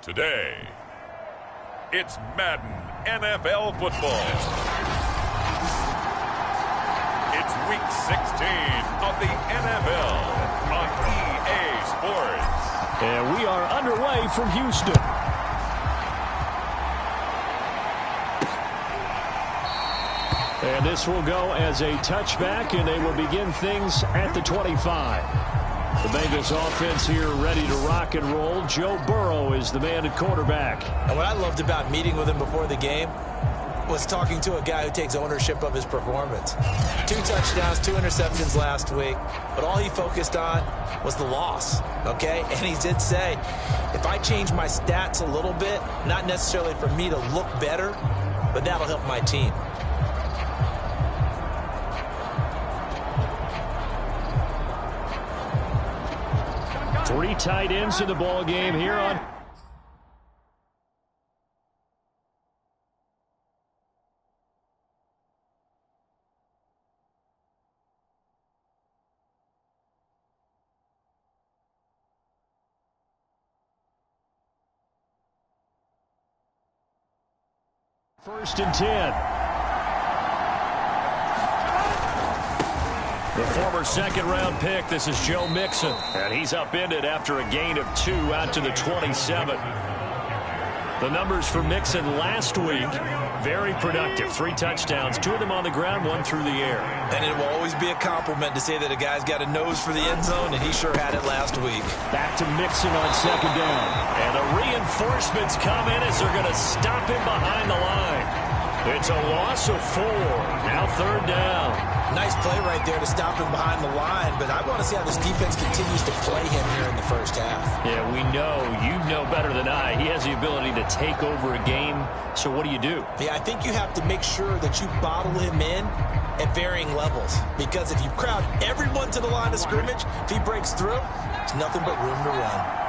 Today, it's Madden NFL football. It's Week 16 of the NFL on EA Sports. And we are underway from Houston. And this will go as a touchback, and they will begin things at the 25. The Bengals offense here ready to rock and roll. Joe Burrow is the man at quarterback. And what I loved about meeting with him before the game was talking to a guy who takes ownership of his performance. 2 touchdowns, 2 interceptions last week, but all he focused on was the loss, okay? And he did say, if I change my stats a little bit, not necessarily for me to look better, but that'll help my team. Three tight ends in the ball game here on. First and 10. The former second-round pick, this is Joe Mixon. And he's upended after a gain of 2 out to the 27. The numbers for Mixon last week, very productive. 3 touchdowns, 2 of them on the ground, 1 through the air. And it will always be a compliment to say that a guy's got a nose for the end zone, and he sure had it last week. Back to Mixon on second down. And the reinforcements come in as they're going to stop him behind the line. It's a loss of 4. Now third down. Nice play right there to stop him behind the line, but I want to see how this defense continues to play him here in the first half. Yeah, we know. You know better than I. He has the ability to take over a game. So what do you do? Yeah, I think you have to make sure that you bottle him in at varying levels. Because if you crowd everyone to the line of scrimmage, if he breaks through, it's nothing but room to run.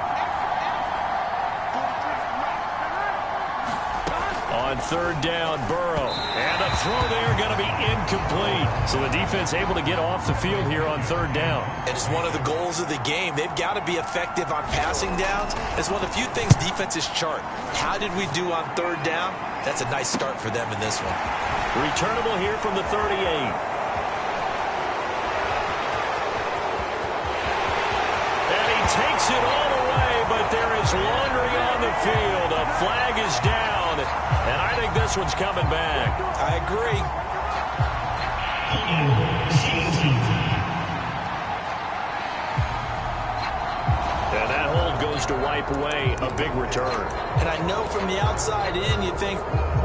On third down, Burrow. And a throw there going to be incomplete. So the defense able to get off the field here on third down. And it's one of the goals of the game. They've got to be effective on passing downs. It's one of the few things defenses chart. How did we do on third down? That's a nice start for them in this one. Returnable here from the 38. And he takes it all away, but there is laundry on the field. A flag is down. And I think this one's coming back. I agree. And that hold goes to wipe away a big return. And I know from the outside in, you think,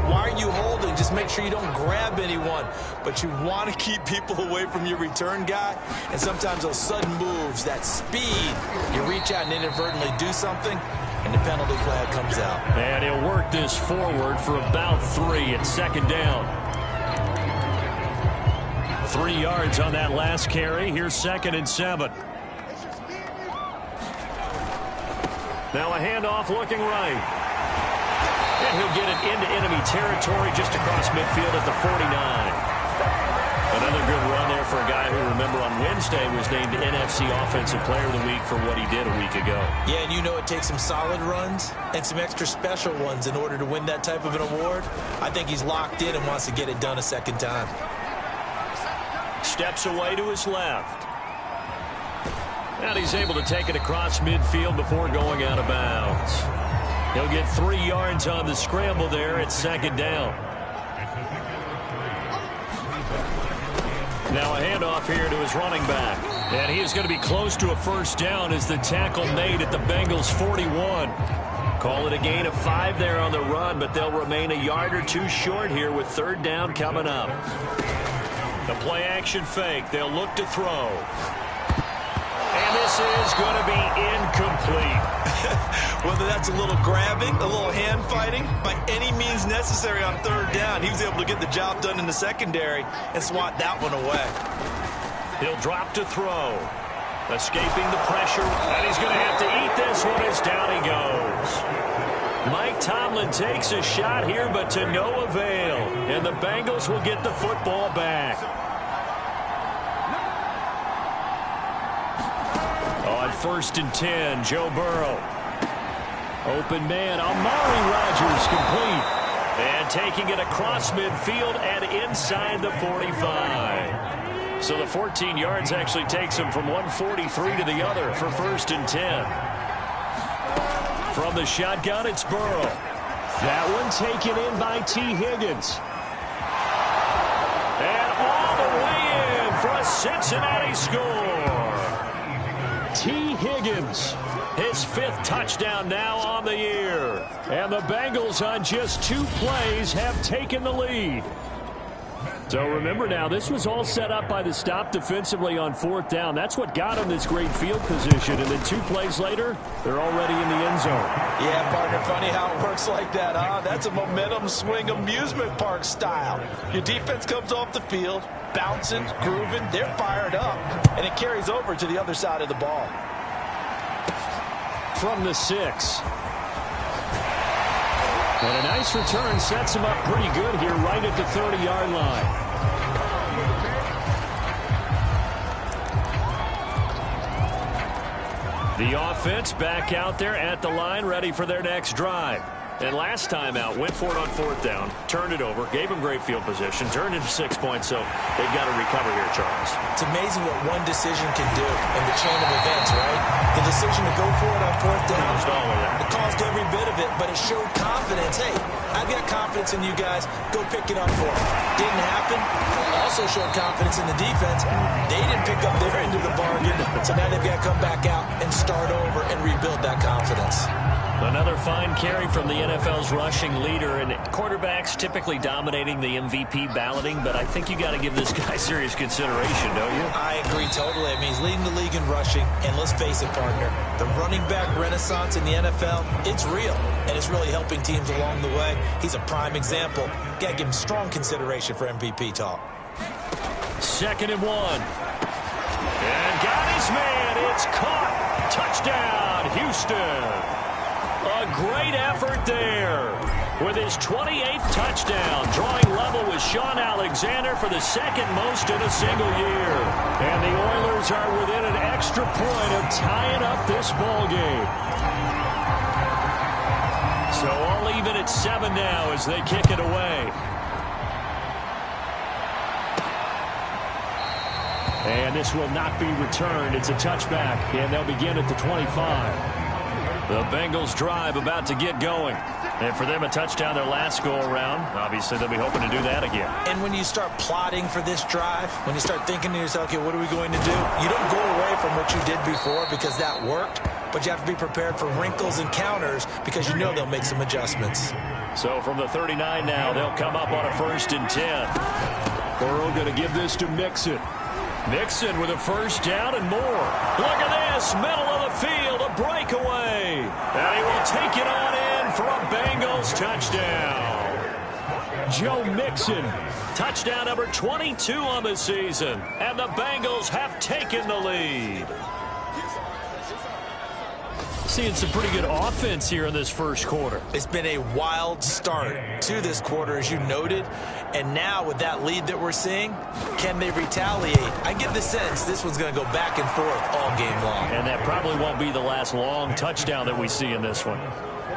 why are you holding? Just make sure you don't grab anyone. But you want to keep people away from your return guy. And sometimes those sudden moves, that speed, you reach out and inadvertently do something, and the penalty flag comes out. And he'll work this forward for about 3 at second down. 3 yards on that last carry. Here's 2nd and 7. Now a handoff looking right. And he'll get it into enemy territory just across midfield at the 49. Another good run there for a guy who, remember, on Wednesday was named NFC Offensive Player of the Week for what he did a week ago. Yeah, and you know it takes some solid runs and some extra special ones in order to win that type of an award. I think he's locked in and wants to get it done a second time. Steps away to his left. And he's able to take it across midfield before going out of bounds. He'll get 3 yards on the scramble there at second down. Now a handoff here to his running back. And he is going to be close to a first down as the tackle made at the Bengals 41. Call it a gain of 5 there on the run, but they'll remain a yard or 2 short here with third down coming up. The play action fake. They'll look to throw. And this is going to be incomplete. Whether that's a little grabbing, a little hand fighting, by any means necessary on third down, he was able to get the job done in the secondary and swat that one away. He'll drop to throw. Escaping the pressure, and he's going to have to eat this one as down he goes. Mike Tomlin takes a shot here, but to no avail. And the Bengals will get the football back. On 1st and 10, Joe Burrow. Open man, Amari Rodgers complete. And taking it across midfield and inside the 45. So the 14 yards actually takes him from 143 to the other for 1st and 10. From the shotgun, it's Burrow. That one taken in by T. Higgins. And all the way in for a Cincinnati score. T. Higgins, his 5th touchdown now on the year. And the Bengals on just 2 plays have taken the lead. So remember now, this was all set up by the stop defensively on 4th down. That's what got them this great field position. And then 2 plays later, they're already in the end zone. Yeah, partner, funny how it works like that, huh? That's a momentum swing amusement park style. Your defense comes off the field, bouncing, grooving, they're fired up, and it carries over to the other side of the ball. From the 6. And a nice return sets him up pretty good here right at the 30-yard line. The offense back out there at the line, ready for their next drive. And last time out, went for it on 4th down, turned it over, gave them great field position, turned into 6 points, so they've got to recover here, Charles. It's amazing what one decision can do in the chain of events, right? The decision to go for it on 4th down, it caused every bit of it, but it showed confidence. Hey, I've got confidence in you guys. Go pick it up for me. Didn't happen. Also showed confidence in the defense. They didn't pick up their end of the bargain, so now they've got to come back out and start over and rebuild that confidence. Another fine carry from the NFL's rushing leader, and quarterbacks typically dominating the MVP balloting, but I think you got to give this guy serious consideration, don't you? I agree totally. I mean, he's leading the league in rushing, and let's face it, partner, the running back renaissance in the NFL, it's real, and it's really helping teams along the way. He's a prime example. Got to give him strong consideration for MVP talk. 2nd and 1. And got his man. It's caught. Touchdown, Houston. A great effort there with his 28th touchdown, drawing level with Sean Alexander for the 2nd most in a single year. And the Oilers are within an extra point of tying up this ball game. So all even at 7 now as they kick it away. And this will not be returned. It's a touchback, and they'll begin at the 25. The Bengals drive about to get going. And for them, a touchdown their last go-around. Obviously, they'll be hoping to do that again. And when you start plotting for this drive, when you start thinking to yourself, okay, what are we going to do? You don't go away from what you did before because that worked, but you have to be prepared for wrinkles and counters because you know they'll make some adjustments. So from the 39 now, they'll come up on a 1st and 10. Burrow going to give this to Mixon. Mixon with a 1st down and more. Look at this, middle of the field, a breakaway. And he will take it on in for a Bengals touchdown. Joe Mixon, touchdown number 22 on the season. And the Bengals have taken the lead. Seeing some pretty good offense here in this 1st quarter. It's been a wild start to this quarter, as you noted. And now with that lead that we're seeing, can they retaliate? I get the sense this one's going to go back and forth all game long. And that probably won't be the last long touchdown that we see in this one.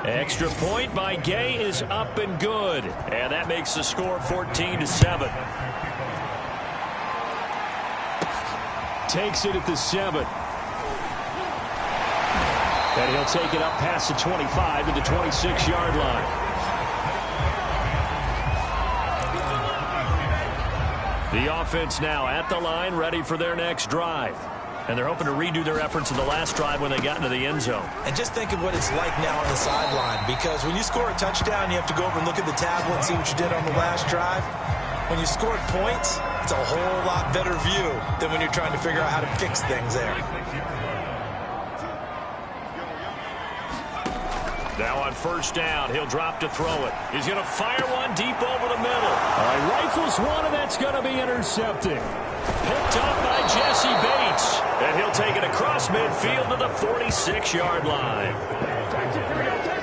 Extra point by Gay is up and good. And that makes the score 14-7. Takes it at the 7. And he'll take it up past the 25 to the 26-yard line. The offense now at the line, ready for their next drive. And they're hoping to redo their efforts in the last drive when they got into the end zone. And just think of what it's like now on the sideline, because when you score a touchdown, you have to go over and look at the tablet and see what you did on the last drive. When you scored points, it's a whole lot better view than when you're trying to figure out how to fix things there. Now on 1st down, he'll drop to throw it. He's going to fire one deep over the middle. Rifles one, and that's going to be intercepted. Picked up by Jesse Bates. And he'll take it across midfield to the 46-yard line.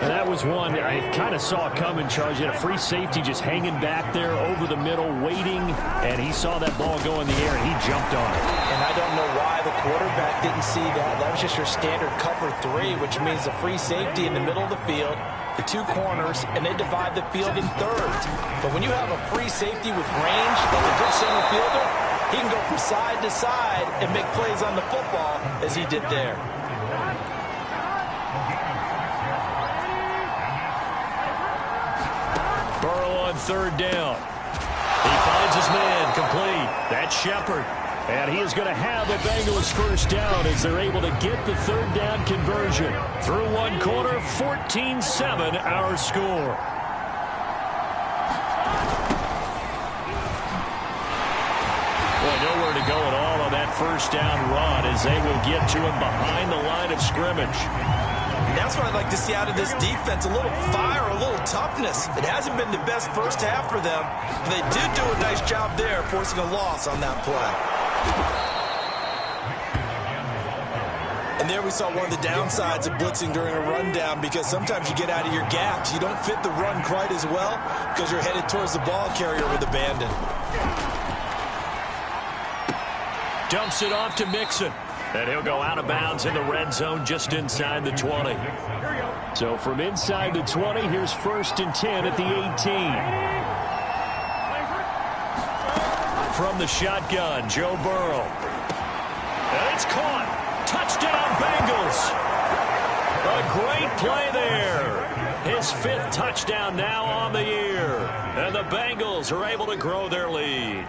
And that was one I kind of saw coming, Charles. He had a free safety just hanging back there over the middle, waiting. And he saw that ball go in the air, and he jumped on it. And I don't know why the quarterback didn't see that. That was just your standard cover 3, which means a free safety in the middle of the field, the 2 corners, and they divide the field in thirds. But when you have a free safety with range, like a good center fielder, he can go from side to side and make plays on the football as he did there. Burrow on 3rd down. He finds his man complete. That's Shepard. And he is going to have the Bengals first down as they're able to get the 3rd down conversion. Through 1 quarter, 14-7 our score. Boy, nowhere to go at all on that first down run as they will get to him behind the line of scrimmage. And that's what I'd like to see out of this defense, a little fire, a little toughness. It hasn't been the best first half for them, but they did do a nice job there forcing a loss on that play. And there we saw one of the downsides of blitzing during a rundown, because sometimes you get out of your gaps. You don't fit the run quite as well because you're headed towards the ball carrier with abandon. Dumps it off to Mixon. And he'll go out of bounds in the red zone just inside the 20. So from inside the 20, here's 1st and 10 at the 18. From the shotgun, Joe Burrow. And it's caught. Touchdown, Bengals. A great play there. His 5th touchdown now on the year. And the Bengals are able to grow their lead.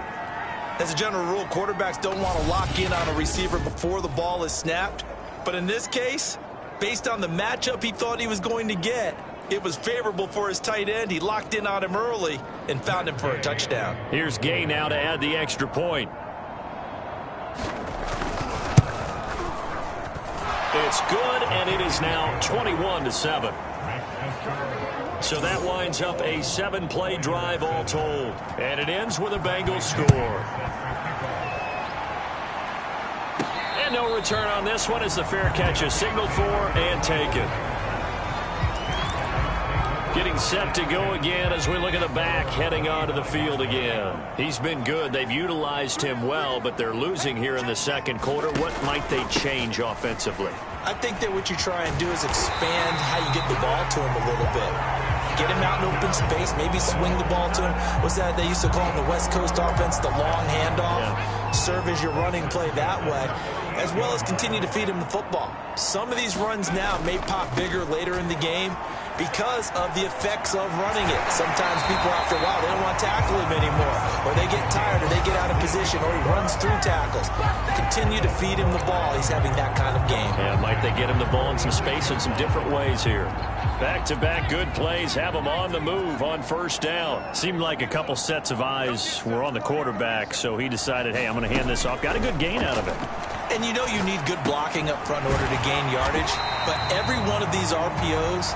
As a general rule, quarterbacks don't want to lock in on a receiver before the ball is snapped. But in this case, based on the matchup he thought he was going to get, it was favorable for his tight end. He locked in on him early and found him for a touchdown. Here's Gay now to add the extra point. It's good, and it is now 21-7. So that winds up a 7-play drive all told. And it ends with a Bengals score. And no return on this one as the fair catch is signaled for and taken. Getting set to go again as we look at the back heading onto the field again. He's been good. They've utilized him well, but they're losing here in the 2nd quarter. What might they change offensively? I think that what you try and do is expand how you get the ball to him a little bit. Get him out in open space, maybe swing the ball to him. What's that they used to call in the West Coast offense, the long handoff? Yeah. Serve as your running play that way, as well as continue to feed him the football. Some of these runs now may pop bigger later in the game because of the effects of running it. Sometimes people, after a while, they don't want to tackle him anymore, or they get tired, or they get out of position, or he runs through tackles. Continue to feed him the ball. He's having that kind of game. Yeah, might they get him the ball in some space in some different ways here. Back-to-back good plays have him on the move on 1st down. Seemed like a couple sets of eyes were on the quarterback, so he decided, hey, I'm going to hand this off. Got a good gain out of it. And you know you need good blocking up front in order to gain yardage, but every one of these RPOs,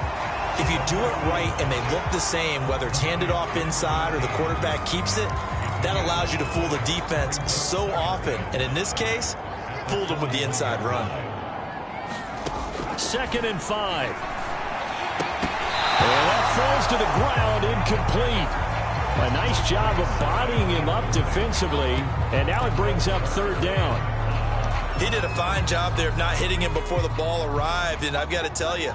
if you do it right and they look the same, whether it's handed off inside or the quarterback keeps it, that allows you to fool the defense so often. And in this case, fooled them with the inside run. 2nd and 5. And that falls to the ground, incomplete. A nice job of bodying him up defensively, and now it brings up 3rd down. He did a fine job there of not hitting him before the ball arrived, and I've got to tell you,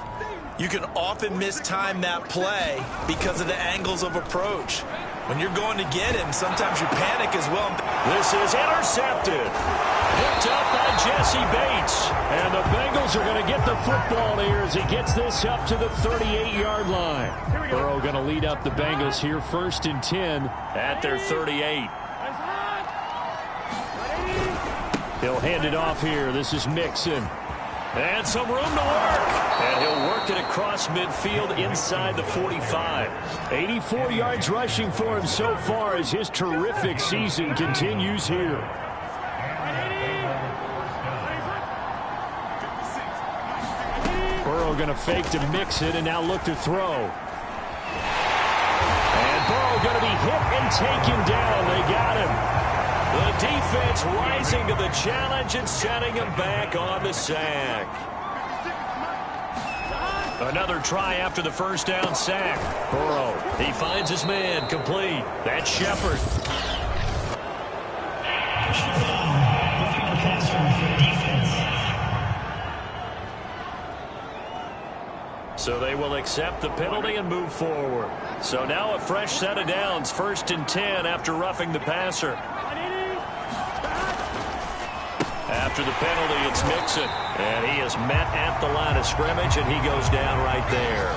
you can often mistime that play because of the angles of approach. When you're going to get him, sometimes you panic as well. This is intercepted. Picked up by Jesse Bates. And the Bengals are going to get the football here as he gets this up to the 38-yard line. Burrow going to lead up the Bengals here, 1st and 10 at their 38. He'll hand it off here. This is Mixon. And some room to work. And he'll work it across midfield inside the 45. 84 yards rushing for him so far as his terrific season continues here. Burrow going to fake to Mixon and now look to throw. And Burrow going to be hit and taken down. They got him. The defense rising to the challenge and setting him back on the sack. Another try after the 1st down sack. Burrow, he finds his man complete. That's Shepard. Personal foul, roughing the passer for defense. So they will accept the penalty and move forward. So now a fresh set of downs, 1st and 10 after roughing the passer. After the penalty, it's Mixon. And he is met at the line of scrimmage, and he goes down right there.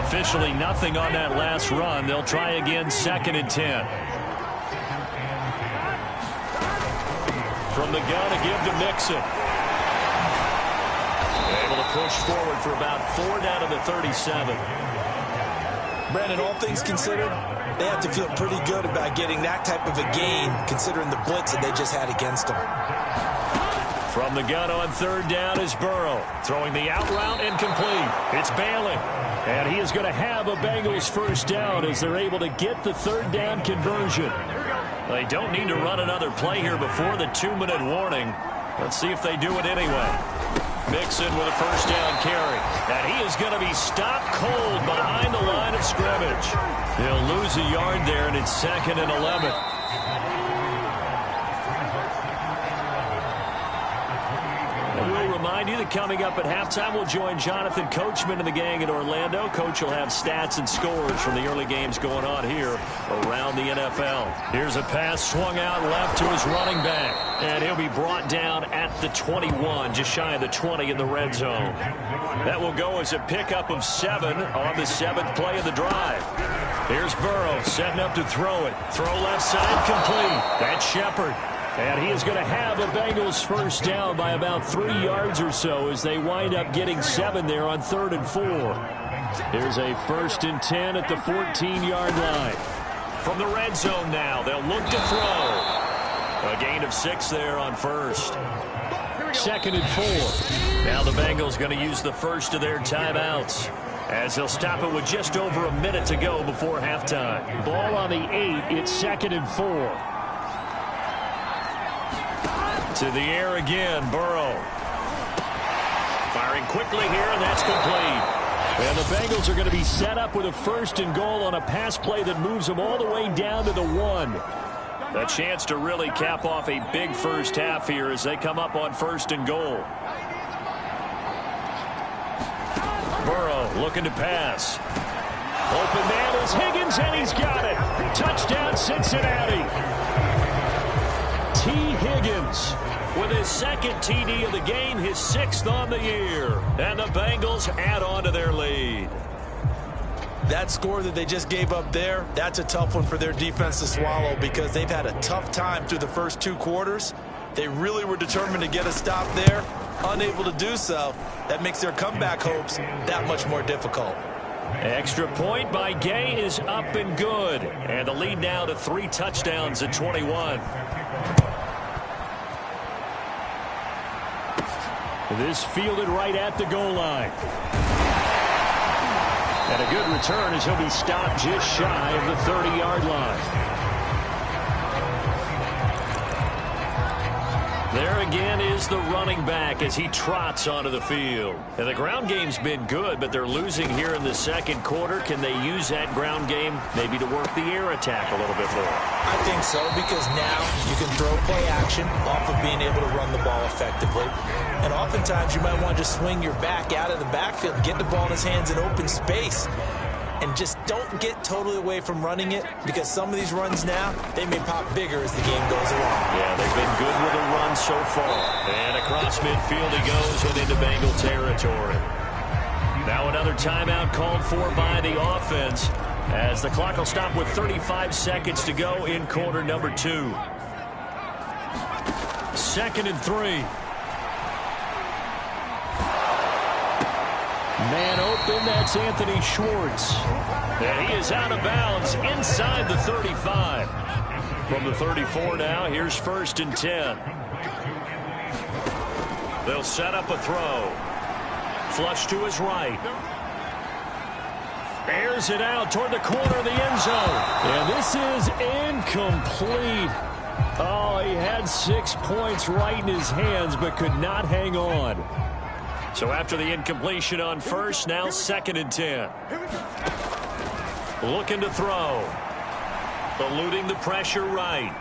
Officially nothing on that last run. They'll try again, 2nd and 10. From the gun, a give to Mixon. Able to push forward for about 4 down to the 37. Brandon, all things considered, they have to feel pretty good about getting that type of a gain, considering the blitz that they just had against them. From the gun on 3rd down is Burrow. Throwing the out route incomplete. It's Bailey. And he is going to have a Bengals 1st down as they're able to get the 3rd down conversion. They don't need to run another play here before the 2-minute warning. Let's see if they do it anyway. Mixon with a 1st down carry. And he is going to be stopped cold behind the line of scrimmage. He'll lose a yard there, and it's 2nd and 11. Remind you that coming up at halftime, we'll join Jonathan Coachman and the gang in Orlando. Coach will have stats and scores from the early games going on here around the NFL. Here's a pass swung out left to his running back, and he'll be brought down at the 21, just shy of the 20 in the red zone. That will go as a pickup of 7 on the 7th play of the drive. Here's Burrow setting up to throw it. Throw left side complete. That's Shepard. And he is going to have a Bengals 1st down by about 3 yards or so as they wind up getting 7 there on 3rd and 4. Here's a 1st and 10 at the 14-yard line. From the red zone now, they'll look to throw. A gain of 6 there on 1st. 2nd and 4. Now the Bengals going to use the first of their timeouts, as they'll stop it with just over a minute to go before halftime. Ball on the 8. It's 2nd and 4. To the air again, Burrow. Firing quickly here, and that's complete. And the Bengals are going to be set up with a 1st and goal on a pass play that moves them all the way down to the 1. A chance to really cap off a big 1st half here as they come up on 1st and goal. Burrow looking to pass. Open man is Higgins, and he's got it. Touchdown, Cincinnati. T. Higgins with his 2nd TD of the game, his 6th on the year. And the Bengals add on to their lead. That score that they just gave up there, that's a tough one for their defense to swallow because they've had a tough time through the first 2 quarters. They really were determined to get a stop there, unable to do so. That makes their comeback hopes that much more difficult. Extra point by Gay is up and good. And the lead now to 3 touchdowns at 21. This fielded right at the goal line. And a good return as he'll be stopped just shy of the 30-yard line. There again is the running back as he trots onto the field. And the ground game's been good, but they're losing here in the 2nd quarter. Can they use that ground game maybe to work the air attack a little bit more? I think so, because now you can throw play action off of being able to run the ball effectively. And oftentimes you might want to just swing your back out of the backfield, get the ball in his hands in open space. And just don't get totally away from running it, because some of these runs now, they may pop bigger as the game goes along. Yeah, they've been good with the run so far. And across midfield he goes and into Bengal territory. Now another timeout called for by the offense, as the clock will stop with 35 seconds to go in quarter number 2. 2nd and 3. Man open, that's Anthony Schwartz. And he is out of bounds inside the 35. From the 34 now, here's 1st and 10. They'll set up a throw. Flush to his right. Airs it out toward the corner of the end zone. And this is incomplete. Oh, he had 6 points right in his hands, but could not hang on. So after the incompletion on 1st, now 2nd and 10. Looking to throw. Eluding the pressure right.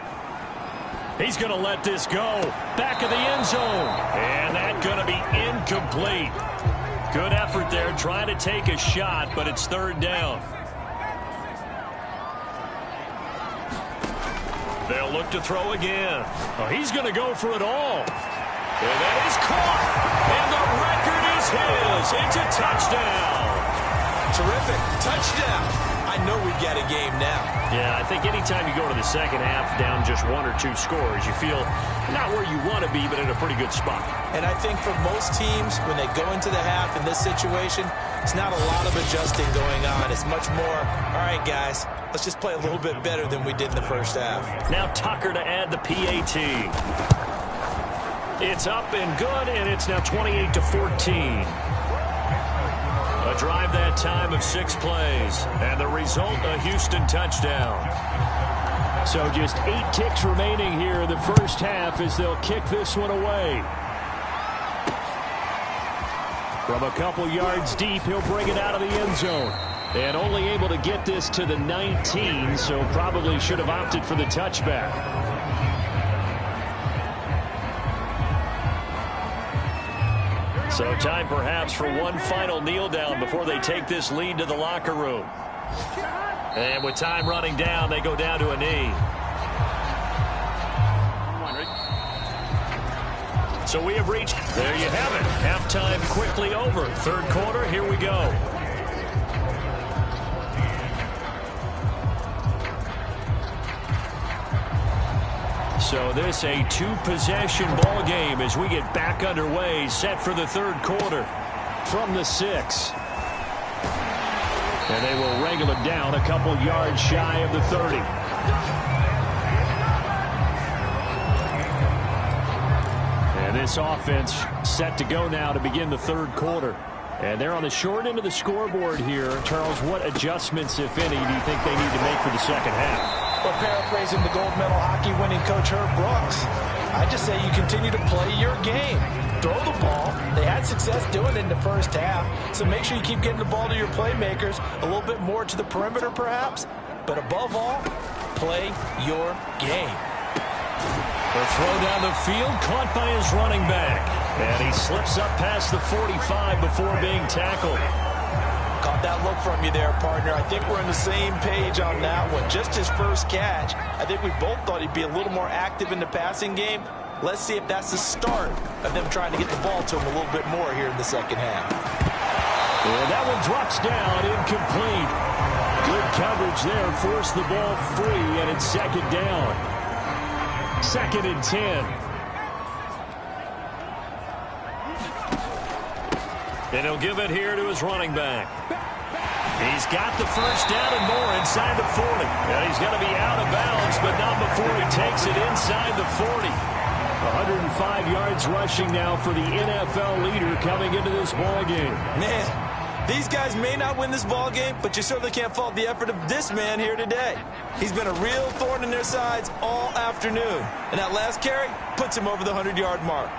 He's going to let this go. Back of the end zone. And that's going to be incomplete. Good effort there, trying to take a shot, but it's third down. They'll look to throw again. Oh, he's going to go for it all. And that is caught. And the record is his. It's a touchdown. Terrific. Touchdown. I know we've got a game now. Yeah, I think anytime you go to the second half down just 1 or 2 scores, you feel not where you want to be, but in a pretty good spot. And I think for most teams, when they go into the half in this situation, it's not a lot of adjusting going on. It's much more, all right, guys, let's just play a little bit better than we did in the first half. Now Tucker to add the PAT. It's up and good, and it's now 28-14. A drive that time of 6 plays, and the result, a Houston touchdown. So just 8 ticks remaining here in the first half as they'll kick this one away. From a couple yards deep, he'll bring it out of the end zone. And only able to get this to the 19, so probably should have opted for the touchback. So time perhaps for one final kneel down before they take this lead to the locker room. And with time running down, they go down to a knee. So we have reached, there you have it. Halftime quickly over. Third quarter, here we go. So this a 2-possession ball game as we get back underway, set for the third quarter from the 6. And they will wrangle it down a couple yards shy of the 30. And this offense set to go now to begin the third quarter. And they're on the short end of the scoreboard here. Charles, what adjustments, if any, do you think they need to make for the second half? Well, paraphrasing the gold medal hockey winning coach Herb Brooks, I just say you continue to play your game. Throw the ball. They had success doing it in the first half, so make sure you keep getting the ball to your playmakers, a little bit more to the perimeter perhaps, but above all, play your game. The throw down the field, caught by his running back. And he slips up past the 45 before being tackled. Caught that look from you there, partner. I think we're on the same page on that one. Just his first catch. I think we both thought he'd be a little more active in the passing game. Let's see if that's the start of them trying to get the ball to him a little bit more here in the second half. And that one drops down, incomplete. Good coverage there, forced the ball free, and it's second down. 2nd and 10. And he'll give it here to his running back. He's got the first down and more inside the 40. And he's going to be out of bounds, but not before he takes it inside the 40. 105 yards rushing now for the NFL leader coming into this ball game. Man, these guys may not win this ball game, but you certainly can't fault the effort of this man here today. He's been a real thorn in their sides all afternoon. And that last carry puts him over the 100-yard mark.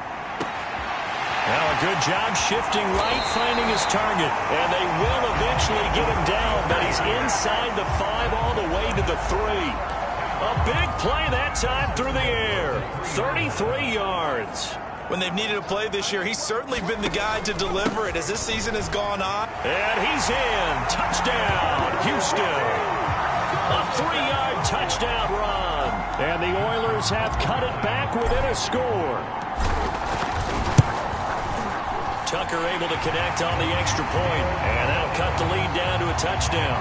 Now a good job shifting right, finding his target. And they will eventually get him down, but he's inside the 5 all the way to the 3. A big play that time through the air. 33 yards. When they've needed a play this year, he's certainly been the guy to deliver it as this season has gone on. And he's in. Touchdown, Houston. A 3-yard touchdown run. And the Oilers have cut it back within a score. Tucker able to connect on the extra point, and that'll cut the lead down to a touchdown.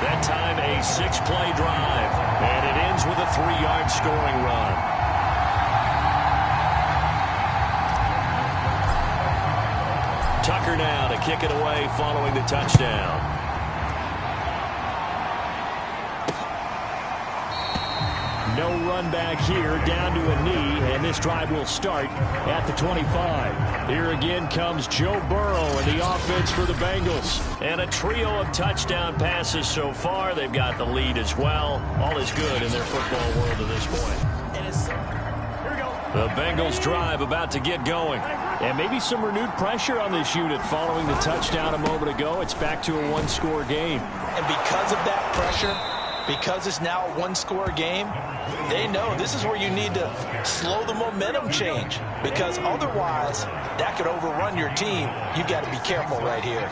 That time a 6-play drive, and it ends with a 3-yard scoring run. Tucker now to kick it away following the touchdown. No run back here, down to a knee, and this drive will start at the 25. Here again comes Joe Burrow and the offense for the Bengals. And a trio of touchdown passes so far. They've got the lead as well. All is good in their football world at this point. The Bengals drive about to get going. And maybe some renewed pressure on this unit following the touchdown a moment ago. It's back to a 1-score game. And because of that pressure, Because it's now a one-score game, they know this is where you need to slow the momentum change, because otherwise that could overrun your team. You've got to be careful right here.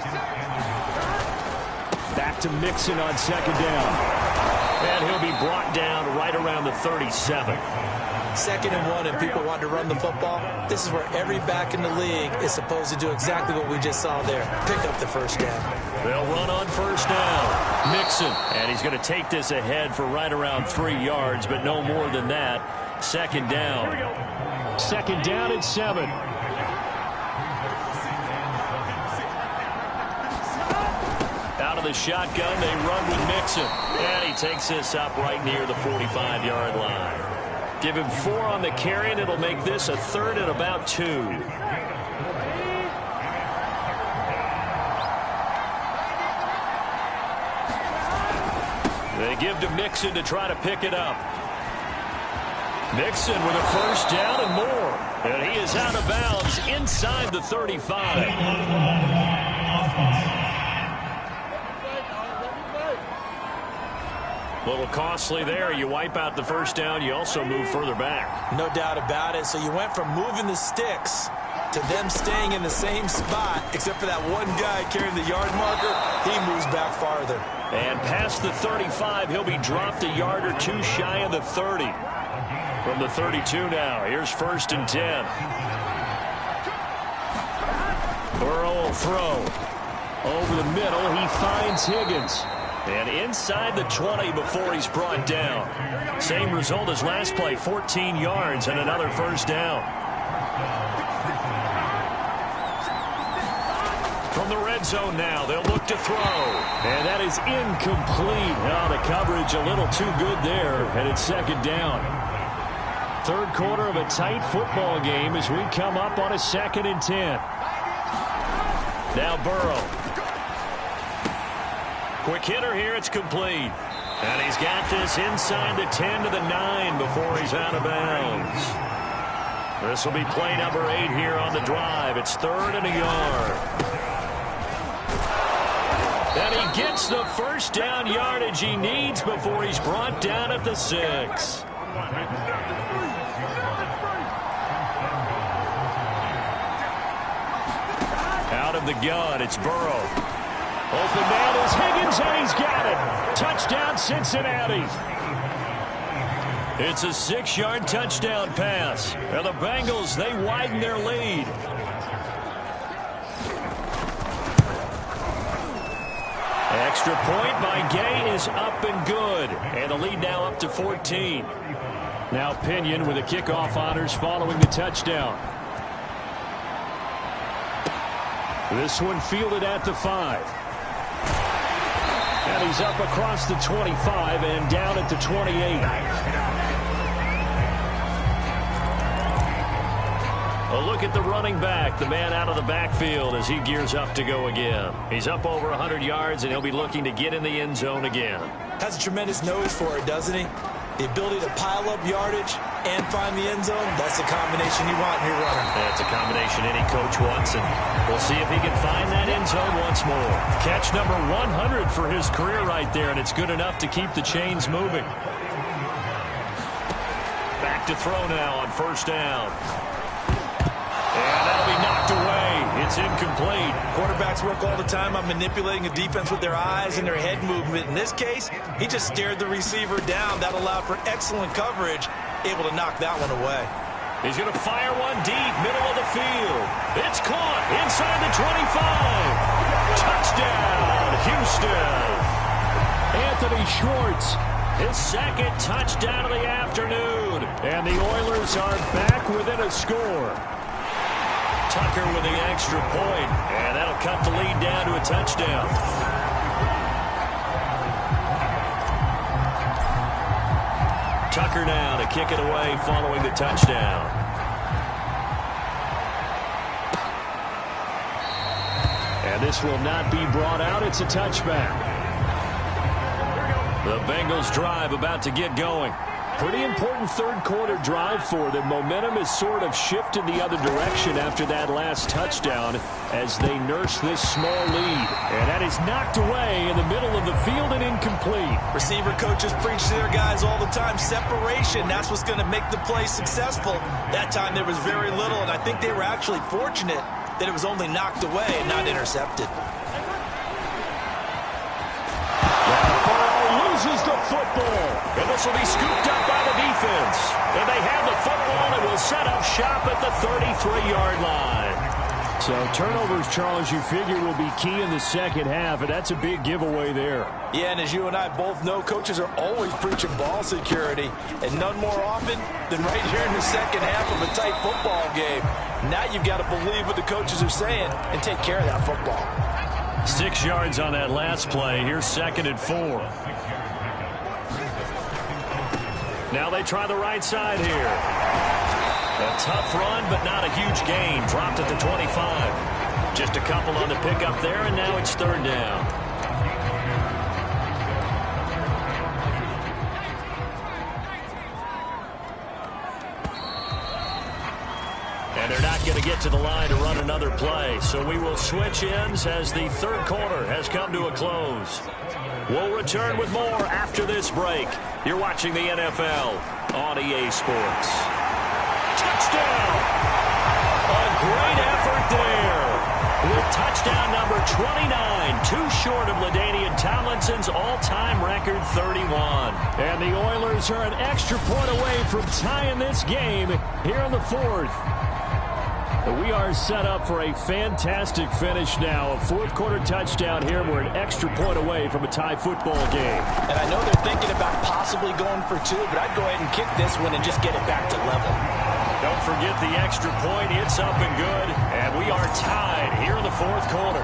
Back to Mixon on second down. And he'll be brought down right around the 37. 2nd and 1 and people want to run the football. This is where every back in the league is supposed to do exactly what we just saw there. Pick up the first down. They'll run on first down. Mixon. And he's going to take this ahead for right around 3 yards, but no more than that. 2nd down. 2nd down and 7. Out of the shotgun, they run with Mixon. And he takes this up right near the 45-yard line. Give him 4 on the carry, and it'll make this a 3rd and about 2. They give to Mixon to try to pick it up. Mixon with a first down and more. And he is out of bounds inside the 35. A little costly there. You wipe out the first down. You also move further back. No doubt about it. So you went from moving the sticks to them staying in the same spot, except for that one guy carrying the yard marker. He moves back farther. And past the 35, he'll be dropped a yard or 2 shy of the 30. From the 32 now, here's 1st and 10. Burrow will throw. Over the middle, he finds Higgins. And inside the 20 before he's brought down. Same result as last play, 14 yards and another first down. From the red zone now, they'll look to throw. And that is incomplete. Oh, the coverage a little too good there, and it's 2nd down. 3rd quarter of a tight football game as we come up on a 2nd and 10. Now Burrow. Quick hitter here, it's complete. And he's got this inside the 10 to the 9 before he's out of bounds. This will be play number 8 here on the drive. It's 3rd and a yard. And he gets the first down yardage he needs before he's brought down at the 6. Out of the gun, it's Burrow. Open man is Higgins, and he's got it. Touchdown, Cincinnati. It's a 6-yard touchdown pass. And the Bengals, they widen their lead. Extra point by Gay is up and good. And the lead now up to 14. Now Pinion with the kickoff honors following the touchdown. This one fielded at the 5. And he's up across the 25 and down at the 28. A look at the running back, the man out of the backfield as he gears up to go again. He's up over 100 yards, and he'll be looking to get in the end zone again. Has a tremendous nose for it, doesn't he? The ability to pile up yardage and find the end zone, that's the combination you want in your runner. That's a combination any coach wants, and we'll see if he can find that end zone once more. Catch number 100 for his career right there, and it's good enough to keep the chains moving. Back to throw now on first down. And that'll be knocked away. It's incomplete. Quarterbacks work all the time on manipulating a defense with their eyes and their head movement. In this case, he just stared the receiver down. That allowed for excellent coverage, able to knock that one away. He's going to fire one deep, middle of the field. It's caught inside the 25. Touchdown, Houston. Anthony Schwartz, his 2nd touchdown of the afternoon. And the Oilers are back within a score. Tucker with the extra point, and that'll cut the lead down to a touchdown. Tucker now to kick it away following the touchdown. And this will not be brought out. It's a touchback. The Bengals drive about to get going. Pretty important third-quarter drive for them. Momentum has sort of shifted the other direction after that last touchdown as they nurse this small lead. And that is knocked away in the middle of the field and incomplete. Receiver coaches preach to their guys all the time. Separation, that's what's going to make the play successful. That time there was very little, and I think they were actually fortunate that it was only knocked away and not intercepted. Loses the football, and this will be scooped up by the defense. And they have the football and will set up shop at the 33-yard line. So turnovers, Charles, you figure will be key in the second half, and that's a big giveaway there. Yeah, and as you and I both know, coaches are always preaching ball security, and none more often than right here in the second half of a tight football game. Now you've got to believe what the coaches are saying and take care of that football. 6 yards on that last play. Here's 2nd and 4. Now they try the right side here. A tough run, but not a huge gain. Dropped at the 25. Just a couple on the pickup there, and now it's 3rd down. And they're not going to get to the line to run another play. So we will switch ends as the third quarter has come to a close. We'll return with more after this break. You're watching the NFL on EA Sports. Touchdown! A great effort there. With touchdown number 29, too short of LaDainian Tomlinson's all-time record 31. And the Oilers are an extra point away from tying this game here in the 4th. We are set up for a fantastic finish now. A fourth-quarter touchdown here. We're an extra point away from a tie football game. And I know they're thinking about possibly going for 2, but I'd go ahead and kick this one and just get it back to level. Don't forget the extra point. It's up and good. And we are tied here in the 4th quarter.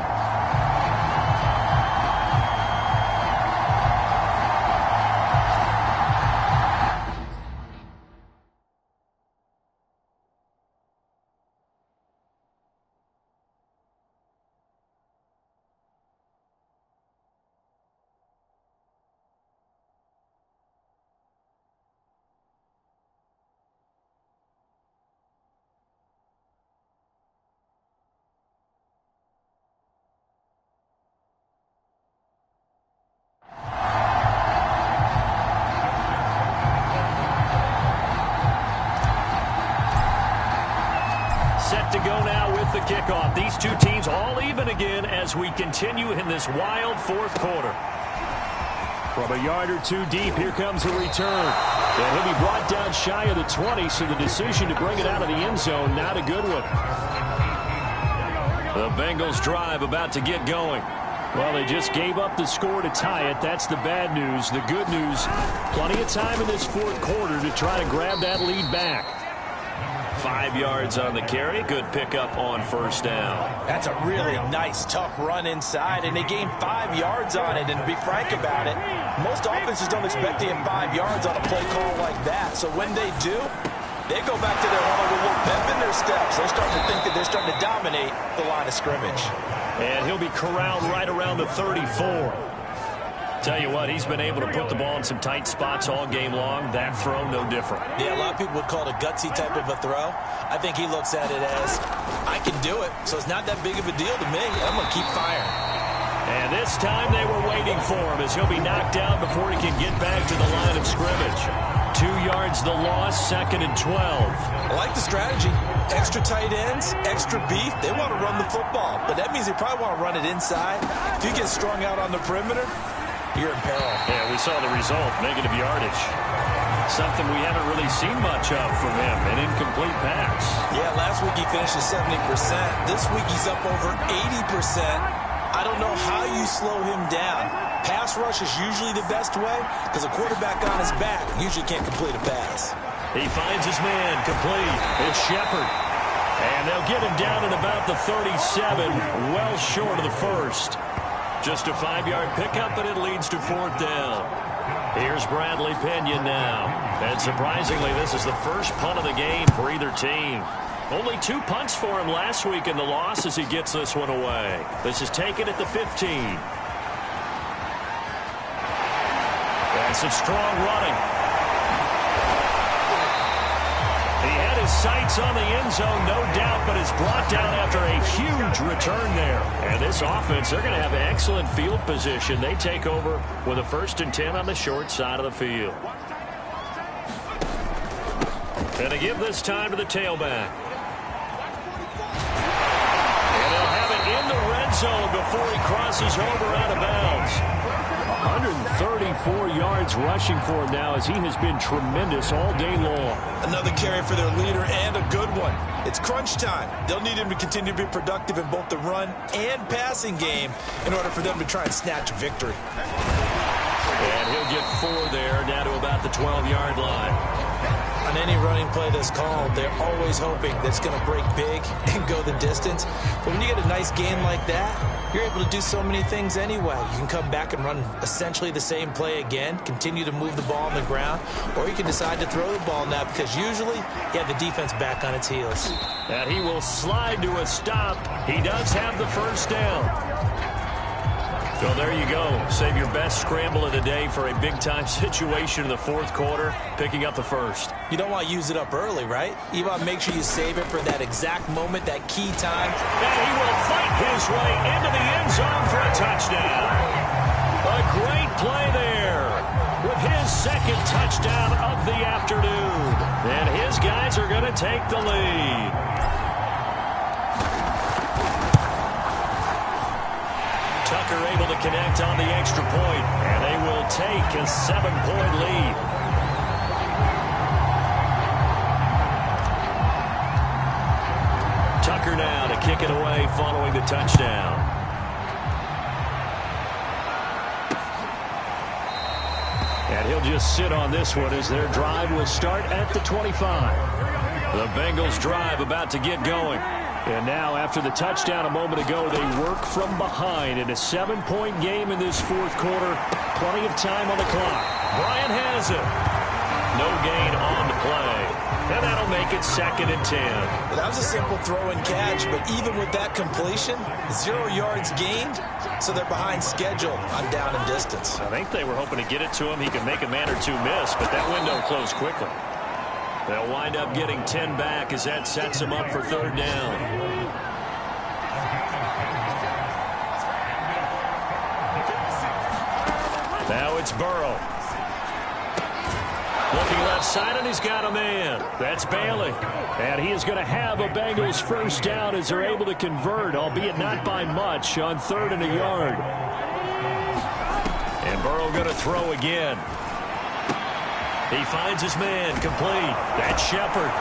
Set to go now with the kickoff. These two teams all even again as we continue in this wild 4th quarter. From a yard or 2 deep, here comes a return. And he'll be brought down shy of the 20, so the decision to bring it out of the end zone, not a good one. The Bengals drive about to get going. Well, they just gave up the score to tie it. That's the bad news. The good news, plenty of time in this 4th quarter to try to grab that lead back. 5 yards on the carry. Good pickup on 1st down. That's a really nice, tough run inside, and they gained 5 yards on it. And to be frank about it, most offenses don't expect to get 5 yards on a play call like that. So when they do, they go back to their huddle with a little pep in their steps. They're starting to think that they're starting to dominate the line of scrimmage. And he'll be corralled right around the 34. Tell you what, he's been able to put the ball in some tight spots all game long. That throw, no different. Yeah, a lot of people would call it a gutsy type of a throw. I think he looks at it as, I can do it, so it's not that big of a deal to me. I'm going to keep firing. And this time they were waiting for him as he'll be knocked down before he can get back to the line of scrimmage. 2 yards the loss, 2nd and 12. I like the strategy. Extra tight ends, extra beef. They want to run the football, but that means they probably want to run it inside. If you get strung out on the perimeter, you're in peril. Yeah, we saw the result, negative yardage. Something we haven't really seen much of from him, an incomplete pass. Yeah, last week he finished at 70%. This week he's up over 80%. I don't know how you slow him down. Pass rush is usually the best way because a quarterback on his back usually can't complete a pass. He finds his man, complete. It's Shepard. And they'll get him down at about the 37, well short of the 1st. Just a 5-yard pickup, but it leads to 4th down. Here's Bradley Pinion now. And surprisingly, this is the first punt of the game for either team. Only 2 punts for him last week in the loss as he gets this one away. This is taken at the 15. And some strong running. his sights on the end zone, no doubt, but is brought down after a huge return there. And this offense, they're going to have excellent field position. They take over with a 1st and 10 on the short side of the field. And they give this time to the tailback. And they'll have it in the red zone before he crosses over out of bounds. 134 yards rushing for him now as he has been tremendous all day long. Another carry for their leader and a good one. It's crunch time. They'll need him to continue to be productive in both the run and passing game in order for them to try and snatch victory. And he'll get 4 there, down to about the 12-yard line. On any running play that's called, they're always hoping that it's going to break big and go the distance. But when you get a nice gain like that, you're able to do so many things anyway. You can come back and run essentially the same play again, continue to move the ball on the ground, or you can decide to throw the ball now because usually you have the defense back on its heels. And he will slide to a stop. He does have the 1st down. So there you go. Save your best scramble of the day for a big-time situation in the 4th quarter, picking up the 1st. You don't want to use it up early, right? You want to make sure you save it for that exact moment, that key time. And he will fight his way into the end zone for a touchdown. A great play there with his 2nd touchdown of the afternoon. And his guys are going to take the lead. Tucker able to connect on the extra point, and they will take a 7-point lead. Tucker now to kick it away following the touchdown. And he'll just sit on this one as their drive will start at the 25. The Bengals drive about to get going. And now, after the touchdown a moment ago, they work from behind in a 7-point game in this 4th quarter. Plenty of time on the clock. Bryant has it. No gain on the play. And that'll make it 2nd and 10. Well, that was a simple throw and catch, but even with that completion, 0 yards gained, so they're behind schedule on down and distance. I think they were hoping to get it to him. He could make a man or two miss, but that window closed quickly. They'll wind up getting 10 back as that sets them up for 3rd down. Now it's Burrow. Looking left side, and he's got a man. That's Bailey. And he is going to have a Bengals 1st down as they're able to convert, albeit not by much, on 3rd and a yard. And Burrow going to throw again. He finds his man, complete. That's Shepard.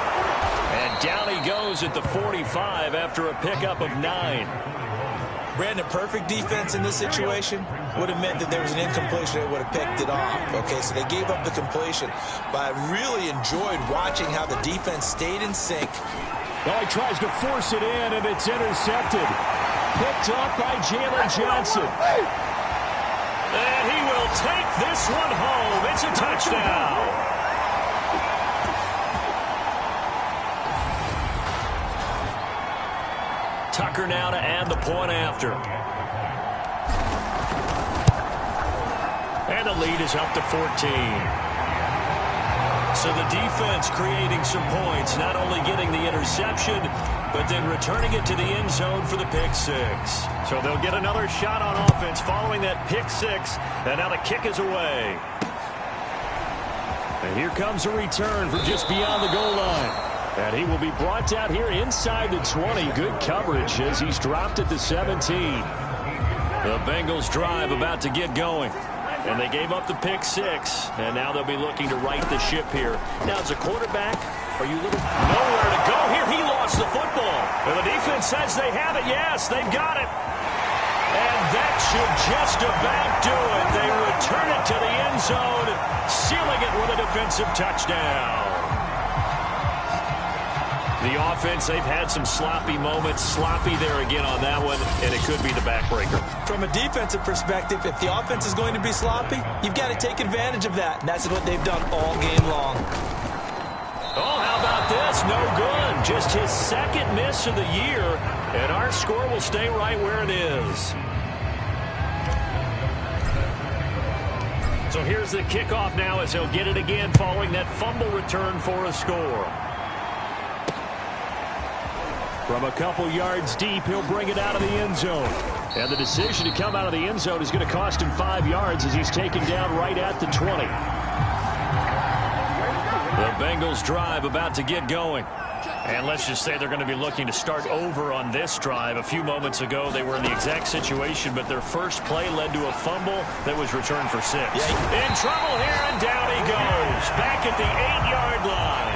And down he goes at the 45 after a pickup of 9. Brandon, perfect defense in this situation would have meant that there was an incompletion. They would have picked it off. Okay, so they gave up the completion. But I really enjoyed watching how the defense stayed in sync. Well, he tries to force it in, and it's intercepted. Picked up by Jalen Johnson. And he will take this one home. It's a touchdown. Tucker now to add the point after. And the lead is up to 14. So the defense creating some points, not only getting the interception, but then returning it to the end zone for the pick 6. So they'll get another shot on offense following that pick 6. And now the kick is away. And here comes a return from just beyond the goal line. And he will be brought down here inside the 20. Good coverage as he's dropped at the 17. The Bengals drive about to get going. And they gave up the pick 6. And now they'll be looking to right the ship here. Now, as a quarterback, are you little nowhere to go here? He lost the football. And the defense says they have it. Yes, they've got it. And that should just about do it. They return it to the end zone, sealing it with a defensive touchdown. The offense, they've had some sloppy moments. Sloppy there again on that one, and it could be the backbreaker. From a defensive perspective, if the offense is going to be sloppy, you've got to take advantage of that, and that's what they've done all game long. Oh, how about this? No good. Just his 2nd miss of the year, and our score will stay right where it is. So here's the kickoff now as he'll get it again following that fumble return for a score. From a couple yards deep, he'll bring it out of the end zone. And the decision to come out of the end zone is going to cost him 5 yards as he's taken down right at the 20. The Bengals drive about to get going. And let's just say they're going to be looking to start over on this drive. A few moments ago, they were in the exact situation, but their first play led to a fumble that was returned for 6. In trouble here, and down he goes. Back at the 8-yard line.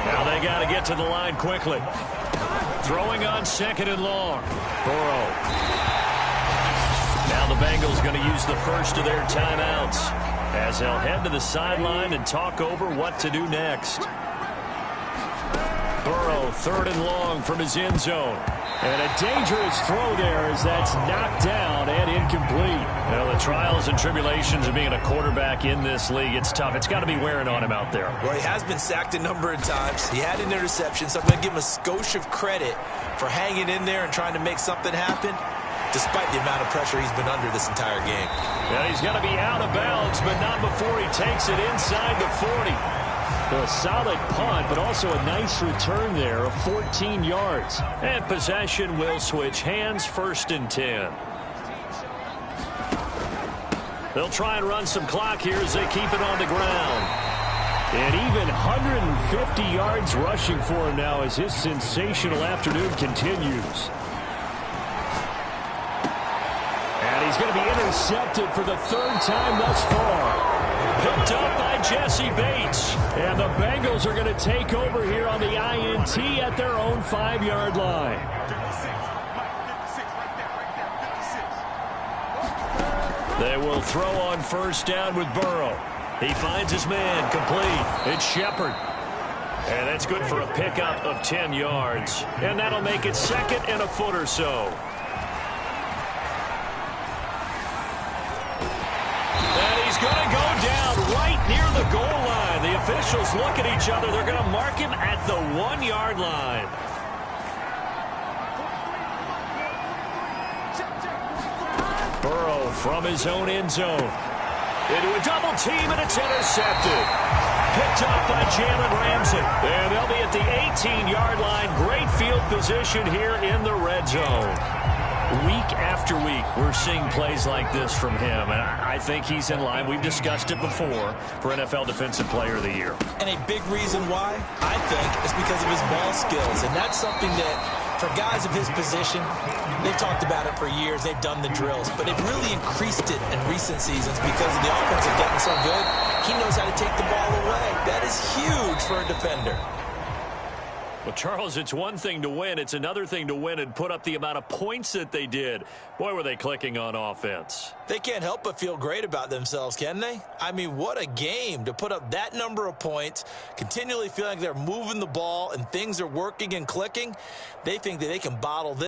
Now they got to get to the line quickly. Throwing on 2nd and long. Burrow. Now the Bengals going to use the first of their timeouts as they'll head to the sideline and talk over what to do next. Burrow, 3rd and long from his end zone. And a dangerous throw there as that's knocked down and incomplete. Well, the trials and tribulations of being a quarterback in this league, it's tough. It's got to be wearing on him out there. Well, he has been sacked a number of times. He had an interception, so I'm going to give him a skosh of credit for hanging in there and trying to make something happen, despite the amount of pressure he's been under this entire game. Yeah, he's going to be out of bounds, but not before he takes it inside the 40. A solid punt, but also a nice return there of 14 yards. And possession will switch hands, 1st and 10. They'll try and run some clock here as they keep it on the ground. And even 150 yards rushing for him now as his sensational afternoon continues. And he's going to be intercepted for the 3rd time thus far. Picked up by Jesse Bates. And the Bengals are going to take over here on the INT at their own 5-yard line. They will throw on 1st down with Burrow. He finds his man complete. It's Shepard. And that's good for a pickup of 10 yards. And that'll make it 2nd and a foot or so. He's going to go down right near the goal line. The officials look at each other. They're going to mark him at the 1-yard line. Burrow from his own end zone. Into a double team, and it's intercepted. Picked up by Jalen Ramsey. And they'll be at the 18-yard line. Great field position here in the red zone. Week after week, we're seeing plays like this from him, and I think he's in line. We've discussed it before for NFL Defensive Player of the Year. And a big reason why, I think, is because of his ball skills. And that's something that, for guys of his position, they've talked about it for years. They've done the drills. But they've really increased it in recent seasons because of the offense have gotten so good. He knows how to take the ball away. That is huge for a defender. Well, Charles, it's one thing to win. It's another thing to win and put up the amount of points that they did. Boy, were they clicking on offense. They can't help but feel great about themselves, can they? I mean, what a game to put up that number of points, continually feeling like they're moving the ball and things are working and clicking. They think that they can bottle this.